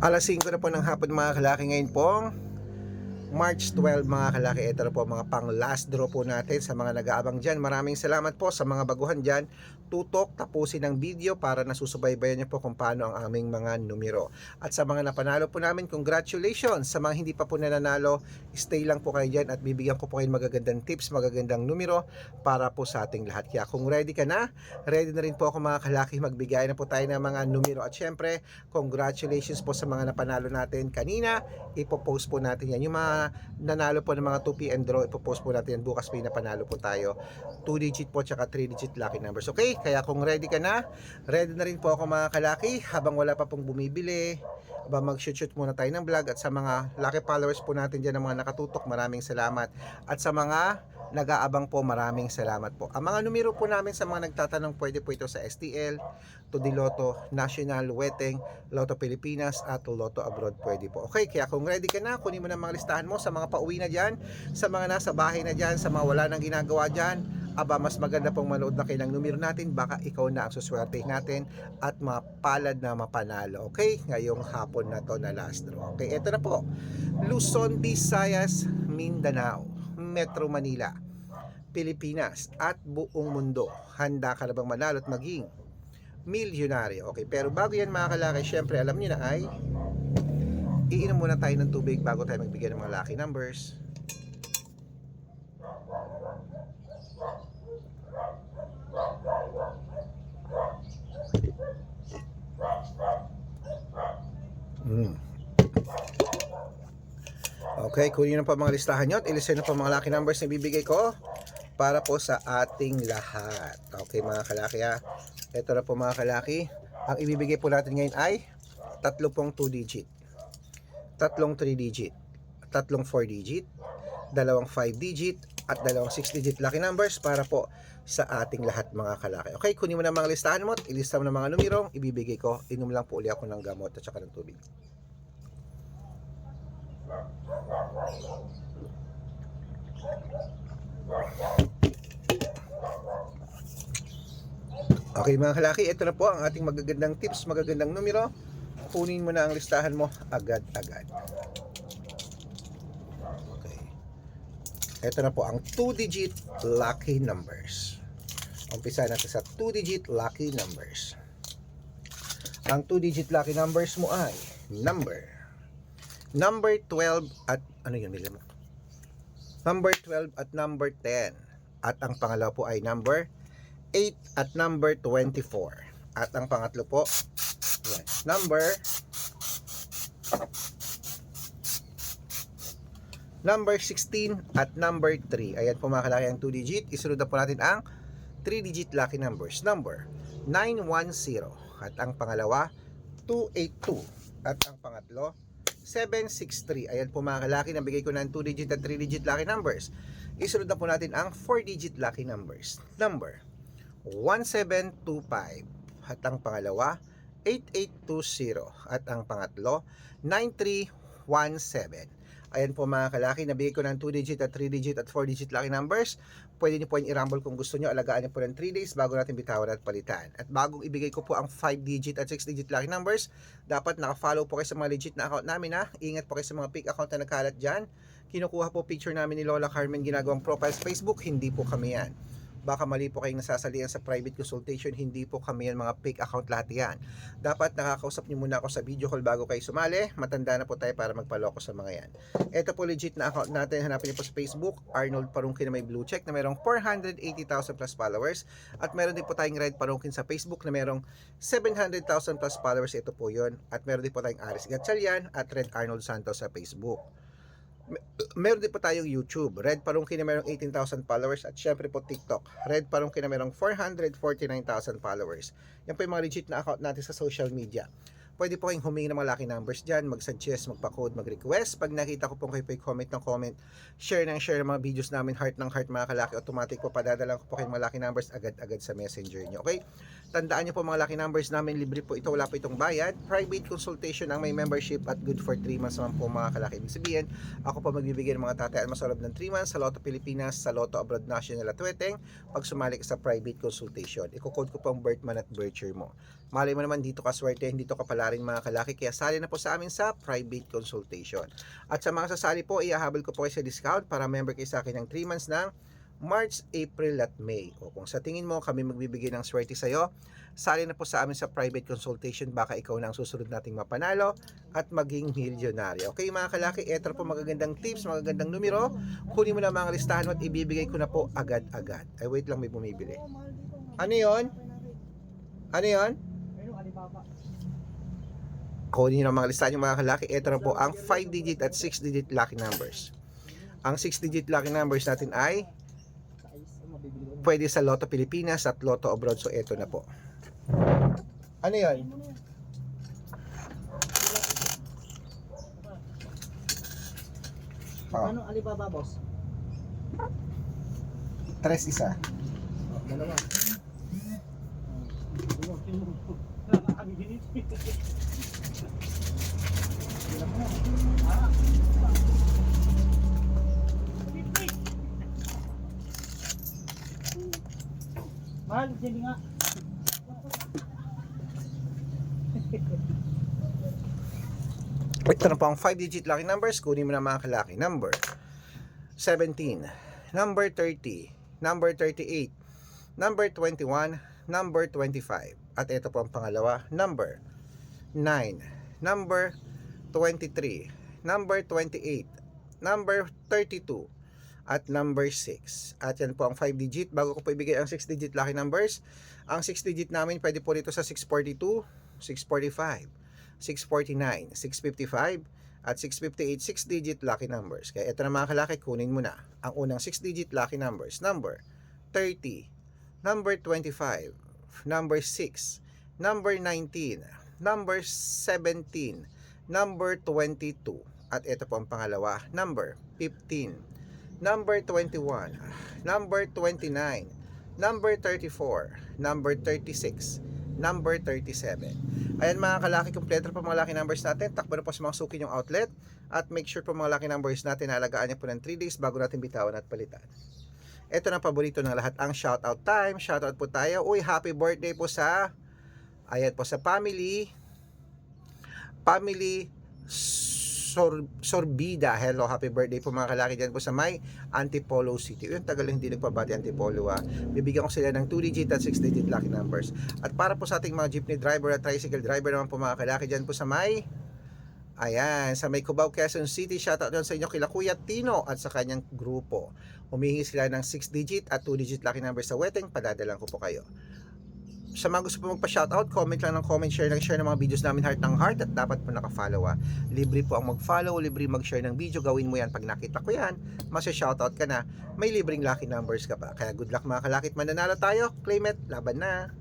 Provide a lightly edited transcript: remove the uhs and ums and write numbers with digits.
Alas 5 na po ng hapon mga kalaki, ngayon pong March 12 mga kalaki. Ito na po mga pang last draw po natin sa mga nag-aabang dyan. Maraming salamat po sa mga baguhan dyan. Tutok, tapusin ang video para nasusubaybayan niyo po kung paano ang aming mga numero. At sa mga napanalo po namin, congratulations. Sa mga hindi pa po nananalo, stay lang po kayo dyan at bibigyan ko po kayo magagandang tips, magagandang numero para po sa ating lahat. Kaya kung ready ka na, ready na rin po ako mga kalaki. Magbigay na po tayo ng mga numero. At syempre, congratulations po sa mga napanalo natin kanina. Ipopost po natin yan. Yung mga nanalo po ng mga 2pm draw, ipopost po natin yan bukas. May napanalo po tayo 2-digit po tsaka 3-digit lucky numbers. Okay, kaya kung ready ka na, ready na rin po ako mga kalaki. Habang wala pa pong bumibili, mag-shoot muna tayo ng vlog. At sa mga lucky followers po natin dyan, ng mga nakatutok, maraming salamat. At sa mga nag-aabang po, maraming salamat po. Ang mga numero po namin sa mga nagtatanong, pwede po ito sa STL, Tudi Lotto, National, Weteng, Lotto Pilipinas at Lotto Abroad, pwede po. Okay, kaya kung ready ka na, kunin mo na mga listahan mo sa mga pauwi na dyan, sa mga nasa bahay na dyan, sa mga wala nang ginagawa dyan. Aba, mas maganda pong manood na kayo ng numero natin, baka ikaw na ang suswerte natin at mapalad na mapanalo. Okay, ngayong hapon na to na last draw. Okay, ito na po, Luzon, Visayas, Mindanao, Metro Manila, Pilipinas at buong mundo. Handa ka na bang manalo at maging milyonaryo? Okay, pero bago yan mga kalaki, syempre alam niyo na ay iinom muna tayo ng tubig bago tayo magbigay ng mga lucky numbers. Okay, kunin nyo po mga listahan nyo at ilista nyo po mga lucky numbers na bibigay ko para po sa ating lahat. Okay mga kalaki ha. Ito na po mga kalaki. Ang ibibigay po natin ngayon ay tatlo pong 2-digit, tatlong 3-digit, tatlong 4-digit, dalawang 5-digit at dalawang 6-digit lucky numbers para po sa ating lahat mga kalaki. Okay, kunin mo na mga listahan mo at ilista mo na mga numerong ibibigay ko. Inom lang po ulit ako ng gamot at saka ng tubig. Okay mga kalaki, ito na po ang ating magagandang tips, magagandang numero. Kunin mo na ang listahan mo agad-agad. Okay. Ito na po ang 2-digit lucky numbers. Umpisa natin sa 2-digit lucky numbers. Ang 2-digit lucky numbers mo ay number 12 at ano yun nila mo? Number 12 at number 10. At ang pangalawa po ay number 8 at number 24. At ang pangatlo po, yan, number 16 at number 3. Ayan po mga kalaki ang 2-digit. Isunod na po natin ang 3-digit lucky numbers. Number 910. At ang pangalawa, 282. At ang pangatlo, 763. Ayan po mga kalaki, nabigay ko ng 2-digit at 3-digit lucky numbers. Isunod na po natin ang 4-digit lucky numbers. Number 1725. At ang pangalawa, 8820. At ang pangatlo, 9317. Ayan po mga kalaki, nabigay ko ng 2-digit at 3-digit at 4-digit lucky numbers. Pwede niyo po yung i-rumble kung gusto niyo. Alagaan niyo po ng 3 days bago natin bitawan at palitan. At bagong ibigay ko po ang 5-digit at 6-digit lucky numbers, dapat naka-follow po kayo sa mga legit na account namin ha. Ingat po kayo sa mga fake account na nagkalat dyan. Kinukuha po picture namin ni Lola Carmen, ginagawang profile sa Facebook. Hindi po kami yan. Baka mali po kayong nasasalihan sa private consultation, hindi po kami yan, mga fake account lahat yan. Dapat nakakausap niyo muna ako sa video call bago kayo sumali. Matanda na po tayo para magpaloko sa mga yan. Ito po legit na account natin, hanapin niyo po sa Facebook, Arnold Parungkin na may blue check na mayroong 480,000 plus followers. At meron din po tayong Red Parungkin sa Facebook na mayroong 700,000 plus followers. Ito po yun. At meron din po tayong Aris Gatchalian at Red Arnold Santos sa Facebook. Meron din po tayong YouTube, Red Parungkin na mayroong 18,000 followers, at syempre po TikTok, Red Parungkin na mayroong 449,000 followers. Yan po yung mga legit na account natin sa social media. Pwede po kayong humingi ng mga lucky numbers dyan, mag-suggest, magpa-code, mag-request. Pag nakita ko po kayo po comment ng comment, share ng mga videos namin, heart ng heart mga kalaki, automatic po padadala ko po kayong mga lucky numbers agad-agad sa messenger nyo. Okay? Tandaan nyo po mga lucky numbers namin, libre po ito, wala po itong bayad. Private consultation ang may membership at good for 3 months naman po mga kalaki. Ibig sabihin, ako po magbibigay ng mga tatayaan mo sa loob ng 3 months sa Lotto Pilipinas, sa Lotto Abroad National at Weteng. Pag sumali ka sa private consultation, i-code ko po ang birth month at birth year mo. Malay mo naman dito ka swerte, dito ka pala rin mga kalaki, kaya sali na po sa amin sa private consultation. At sa mga sasali po, iahabol ko po kayo sa discount para member kayo sa akin ng 3 months ng March, April at May. O kung sa tingin mo kami magbibigay ng swerte sa'yo, sali na po sa amin sa private consultation, baka ikaw na ang susunod nating mapanalo at maging milyonaryo. Okay mga kalaki, eto po magagandang tips, magagandang numero. Kunin mo na mga listahan mo at ibibigay ko na po agad-agad. Ay wait lang, may bumibili. Ano yon? Ano yon? Kunin nyo na mga listahan yung mga kalaki. Eto na po ang 5-digit at 6-digit lucky numbers. Ang 6-digit lucky numbers natin ay pwede sa Lotto Pilipinas at Lotto Abroad. So eto na po. Ano yan? Ano Alibaba, boss? 3 isa. Dalawa. Mahal, hindi nga. Ito na po ang 5-digit lucky numbers. Kunin mo na mga kalaki. Number 17, number 30, number 38, number 21, number 25. At ito po ang pangalawa, number 9, number 23, number 28, number 32, at number 6. At yan po ang 5-digit. Bago ko po ibigay ang 6-digit lucky numbers, ang 6-digit namin pwede po dito sa 642, 645, 649, 655, at 658, 6-digit lucky numbers. Kaya ito na mga kalaki, kunin mo na ang unang 6-digit lucky numbers. Number 30, number 25, number 6, number 19, number 17, number 22. At ito po ang pangalawa, number 15, number 21, number 29, number 34, number 36, number 37. Ayan mga kalaki, kompleto po mga lucky numbers natin. Takbo na po sa mga suki yung outlet. At make sure po mga lucky numbers natin na alagaan niya po ng 3 days bago natin bitawan at palitan. Ito na paborito ng lahat, ang shoutout time. Shoutout po tayo. Uy, happy birthday po sa, ayan po sa family Sorbida. Hello, happy birthday po mga kalaki dyan po sa may Antipolo City. Yung tagal hindi nagpabati Antipolo Bibigyan ko sila ng 2-digit at 6-digit lucky numbers. At para po sa ating mga jeepney driver at tricycle driver naman po mga kalaki dyan po sa may, ayan, sa may Cubao, Quezon City. Shoutout doon sa inyo kila Kuya Tino at sa kanyang grupo. Humihingi sila ng 6-digit at 2-digit lucky numbers sa wedding. Padadalan ko po kayo. Sa mga gusto po magpa-shoutout, comment lang ng comment, share ng mga videos namin heart ng heart, at dapat po naka-follow Libre po ang mag-follow, libre mag-share ng video. Gawin mo yan pag nakita ko yan, masya-shoutout ka na, may libreng lucky numbers ka pa. Kaya good luck mga kalakit, mananalo tayo, claim it, laban na.